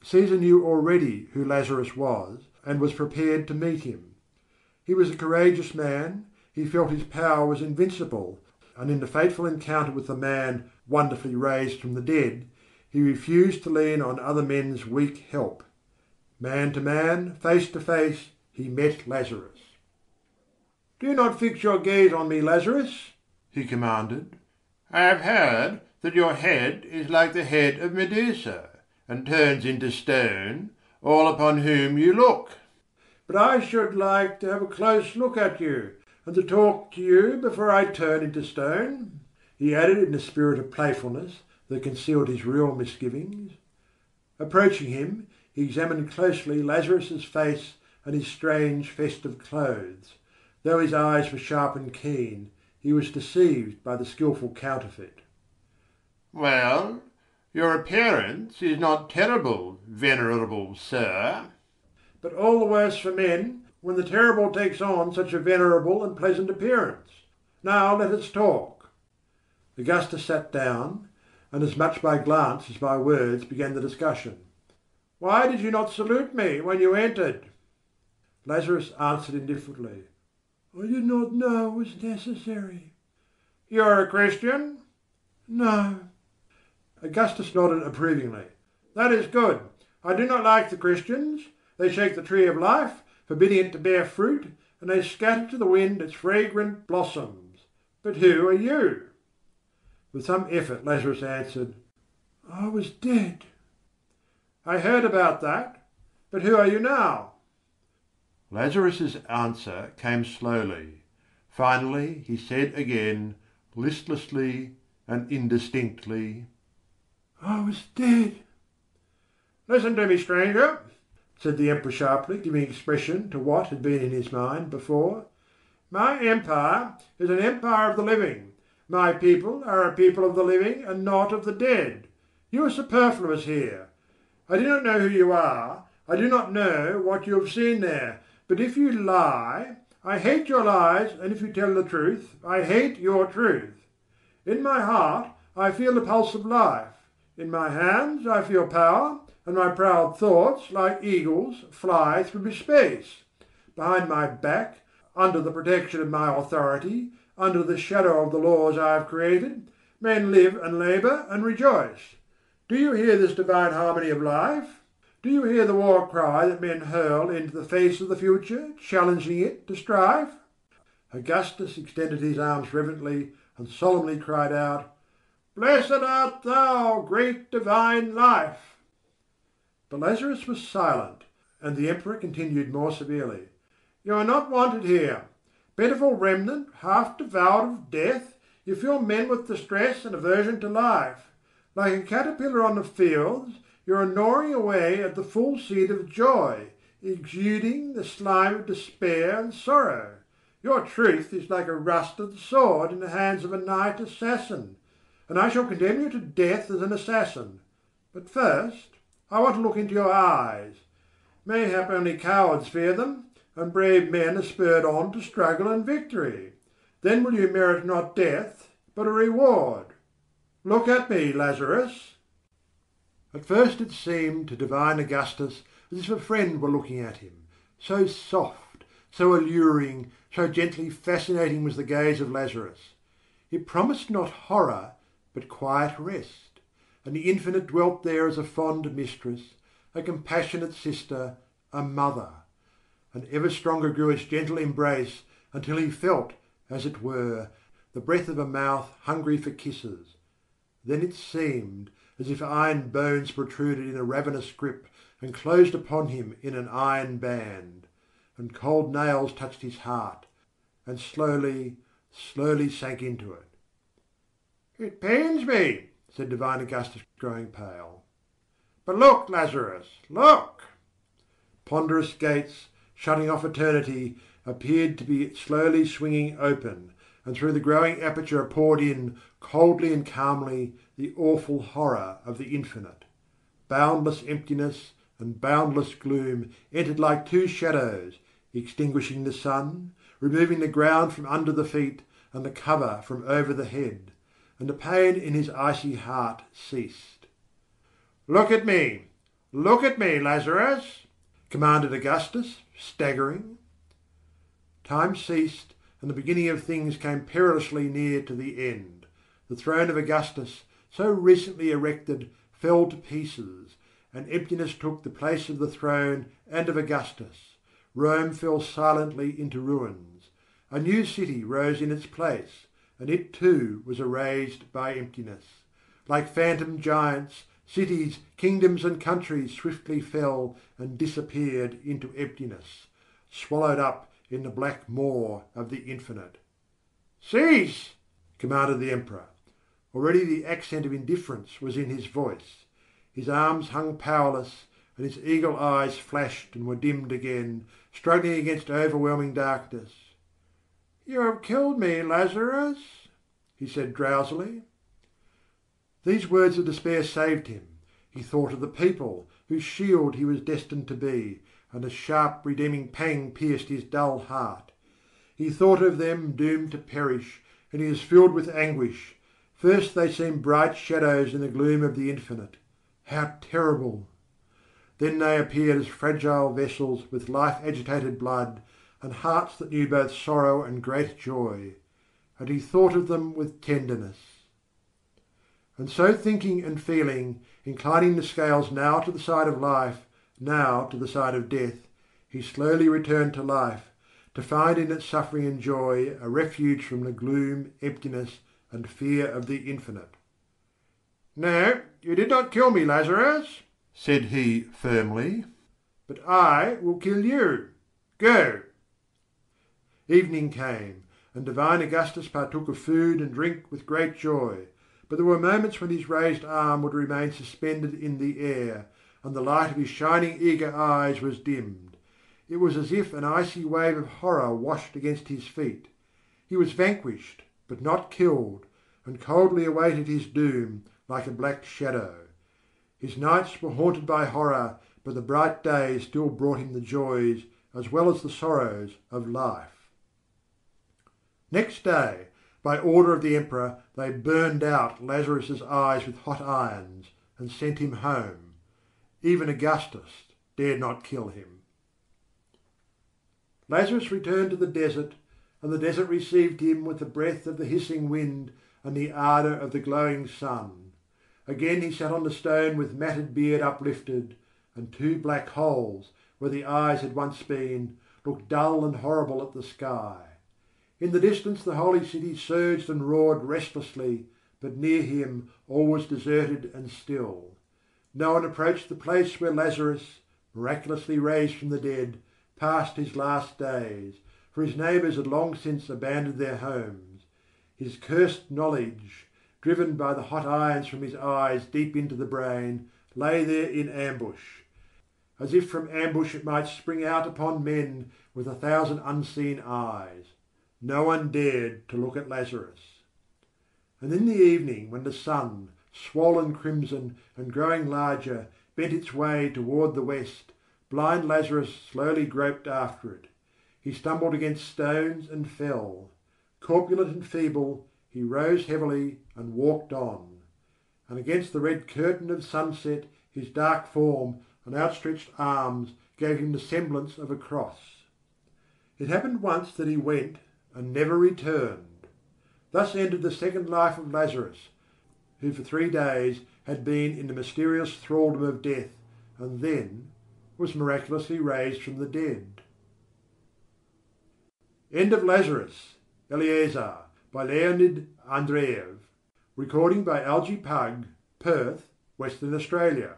Caesar knew already who Lazarus was, and was prepared to meet him. He was a courageous man, he felt his power was invincible, and in the fateful encounter with the man wonderfully raised from the dead, he refused to lean on other men's weak help. Man to man, face to face, he met Lazarus. "Do not fix your gaze on me, Lazarus," he commanded. "I have heard that your head is like the head of Medusa, and turns into stone all upon whom you look. But I should like to have a close look at you, and to talk to you before I turn into stone," he added in a spirit of playfulness that concealed his real misgivings. Approaching him, he examined closely Lazarus's face and his strange festive clothes. Though his eyes were sharp and keen, he was deceived by the skilful counterfeit. "Well, your appearance is not terrible, venerable sir." "But all the worse for men, when the terrible takes on such a venerable and pleasant appearance. Now let us talk." Augustus sat down, and as much by glance as by words began the discussion. "Why did you not salute me when you entered?" Lazarus answered indifferently. "I did not know it was necessary." "You are a Christian?" "No." Augustus nodded approvingly. "That is good. I do not like the Christians. They shake the tree of life, forbidding it to bear fruit, and they scatter to the wind its fragrant blossoms. But who are you?" With some effort Lazarus answered, "I was dead." "I heard about that. But who are you now?" Lazarus's answer came slowly. Finally he said again, listlessly and indistinctly, "I was dead." "Listen to me, stranger," said the Emperor sharply, giving expression to what had been in his mind before. "My empire is an empire of the living. My people are a people of the living and not of the dead. You are superfluous here. I do not know who you are, I do not know what you have seen there, but if you lie, I hate your lies, and if you tell the truth, I hate your truth. In my heart I feel the pulse of life. In my hands I feel power, and my proud thoughts, like eagles, fly through space. Behind my back, under the protection of my authority, under the shadow of the laws I have created, men live and labour and rejoice. Do you hear this divine harmony of life? Do you hear the war cry that men hurl into the face of the future, challenging it to strife?" Augustus extended his arms reverently and solemnly cried out, "Blessed art thou, great divine life!" But Lazarus was silent, and the Emperor continued more severely, "You are not wanted here. Pitiful remnant, half devoured of death, you fill men with distress and aversion to life. Like a caterpillar on the fields, you are gnawing away at the full seed of joy, exuding the slime of despair and sorrow. Your truth is like a rusted sword in the hands of a night assassin, and I shall condemn you to death as an assassin. But first I want to look into your eyes. Mayhap only cowards fear them, and brave men are spurred on to struggle and victory. Then will you merit not death, but a reward. Look at me, Lazarus." At first it seemed to divine Augustus as if a friend were looking at him. So soft, so alluring, so gently fascinating was the gaze of Lazarus. It promised not horror, but quiet rest, and the Infinite dwelt there as a fond mistress, a compassionate sister, a mother. And ever stronger grew its gentle embrace, until he felt, as it were, the breath of a mouth hungry for kisses. Then it seemed as if iron bones protruded in a ravenous grip and closed upon him in an iron band, and cold nails touched his heart, and slowly, slowly sank into it. "It pains me," said divine Augustus, growing pale. "But look, Lazarus, look!" Ponderous gates, shutting off eternity, appeared to be slowly swinging open, and through the growing aperture poured in, coldly and calmly, the awful horror of the infinite. Boundless emptiness and boundless gloom entered like two shadows, extinguishing the sun, removing the ground from under the feet, and the cover from over the head, and the pain in his icy heart ceased. "Look at me! Look at me, Lazarus, commanded Augustus, staggering. Time ceased, and the beginning of things came perilously near to the end. The throne of Augustus, so recently erected, fell to pieces, and emptiness took the place of the throne and of Augustus. Rome fell silently into ruins. A new city rose in its place, and it too was erased by emptiness. Like phantom giants, cities, kingdoms, and countries swiftly fell and disappeared into emptiness, swallowed up in the black maw of the infinite. "Cease!" commanded the emperor. Already the accent of indifference was in his voice. His arms hung powerless, and his eagle eyes flashed and were dimmed again, struggling against overwhelming darkness. "You have killed me, Lazarus," he said drowsily. These words of despair saved him. He thought of the people, whose shield he was destined to be, and a sharp redeeming pang pierced his dull heart. He thought of them doomed to perish, and he was filled with anguish. First they seemed bright shadows in the gloom of the infinite. How terrible! Then they appeared as fragile vessels with life-agitated blood, and hearts that knew both sorrow and great joy. And he thought of them with tenderness. And so thinking and feeling, inclining the scales now to the side of life, now to the side of death, he slowly returned to life, to find in its suffering and joy a refuge from the gloom, emptiness, and fear of the infinite. "No, you did not kill me, Lazarus," said he firmly, "but I will kill you. Go." Evening came, and divine Augustus partook of food and drink with great joy. But there were moments when his raised arm would remain suspended in the air, and the light of his shining eager eyes was dimmed. It was as if an icy wave of horror washed against his feet. He was vanquished, but not killed, and coldly awaited his doom, like a black shadow. His nights were haunted by horror, but the bright days still brought him the joys, as well as the sorrows, of life. Next day, by order of the emperor, they burned out Lazarus's eyes with hot irons, and sent him home. Even Augustus dared not kill him. Lazarus returned to the desert, and the desert received him with the breath of the hissing wind and the ardour of the glowing sun. Again he sat on the stone with matted beard uplifted, and two black holes, where the eyes had once been, looked dull and horrible at the sky. In the distance the holy city surged and roared restlessly, but near him all was deserted and still. No one approached the place where Lazarus, miraculously raised from the dead, passed his last days, for his neighbours had long since abandoned their homes. His cursed knowledge, driven by the hot irons from his eyes deep into the brain, lay there in ambush. As if from ambush it might spring out upon men with 1,000 unseen eyes. No one dared to look at Lazarus. And in the evening, when the sun, swollen crimson and growing larger, bent its way toward the west, blind Lazarus slowly groped after it. He stumbled against stones and fell. Corpulent and feeble, he rose heavily and walked on. And against the red curtain of sunset his dark form and outstretched arms gave him the semblance of a cross. It happened once that he went and never returned. Thus ended the second life of Lazarus, who for 3 days had been in the mysterious thraldom of death, and then was miraculously raised from the dead. End of Lazarus, Eleazar, by Leonid Andreev. Recording by Algie Pug, Perth, Western Australia.